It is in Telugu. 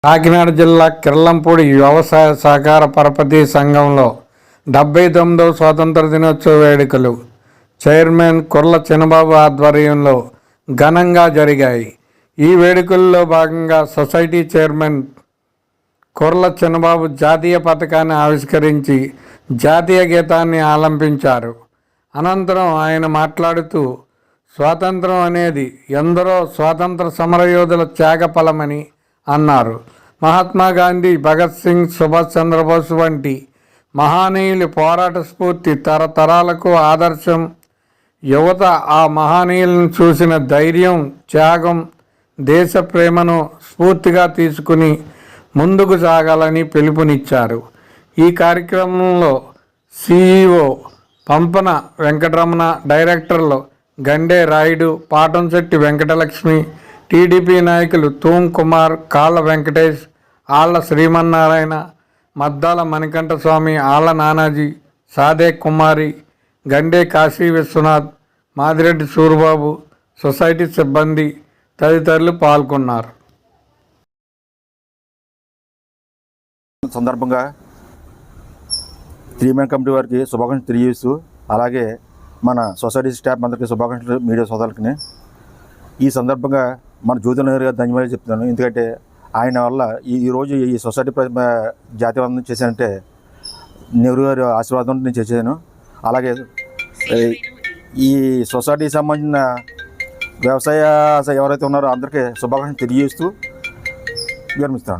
కాకినాడ జిల్లా కిర్లంపూడి వ్యవసాయ సహకార పరపతి సంఘంలో 79వ స్వాతంత్ర దినోత్సవ వేడుకలు చైర్మన్ కుర్ల చిన్నబాబు ఆధ్వర్యంలో ఘనంగా జరిగాయి. ఈ వేడుకల్లో భాగంగా సొసైటీ చైర్మన్ కుర్ల చిన్నబాబు జాతీయ పతాకాన్ని ఆవిష్కరించి జాతీయ గీతాన్ని ఆలంపించారు. అనంతరం ఆయన మాట్లాడుతూ స్వాతంత్రం అనేది ఎందరో స్వాతంత్ర సమరయోధుల త్యాగఫలమని అన్నారు. మహాత్మా గాంధీ, భగత్ సింగ్, సుభాష్ చంద్రబోస్ వంటి మహనీయుల పోరాట స్ఫూర్తి తరతరాలకు ఆదర్శం. యువత ఆ మహనీయులను చూసిన ధైర్యం, త్యాగం, దేశ ప్రేమను స్ఫూర్తిగా తీసుకుని ముందుకు సాగాలని పిలుపునిచ్చారు. ఈ కార్యక్రమంలో సిఇఓ పంపన వెంకటరమణ, డైరెక్టర్లు గండే రాయుడు, పాటంశెట్టి వెంకటలక్ష్మి, టీడీపీ నాయకులు తూం కుమార్, కాళ్ళ వెంకటేష్, ఆళ్ల శ్రీమన్నారాయణ, మద్దాల మణికంఠస్వామి, ఆళ్ల నానాజీ, సాదే కుమారి, గండే కాశీ విశ్వనాథ్, మాదిరెడ్డి సూరిబాబు, సొసైటీ సిబ్బంది తదితరులు పాల్గొన్నారు. సందర్భంగా త్రీమెన్ కమిటీ వారికి శుభాకాంక్షలు తెలియజేస్తూ, అలాగే మన సొసైటీ స్టాఫ్ అందరికీ శుభాకాంక్షలు, మీడియా సోదరులకి ఈ సందర్భంగా మన జ్యోతి నెహ్రూ గారు ధన్యవాదాలు చెప్తున్నాను. ఎందుకంటే ఆయన వల్ల ఈరోజు ఈ సొసైటీ జాతీయవందనం చేశానంటే నెహ్రూ గారి ఆశీర్వాదం నేను చేశాను. అలాగే ఈ సొసైటీకి సంబంధించిన వ్యవసాయ ఎవరైతే ఉన్నారో అందరికీ శుభాకాంక్షలు తెలియజేస్తూ విరమిస్తాను.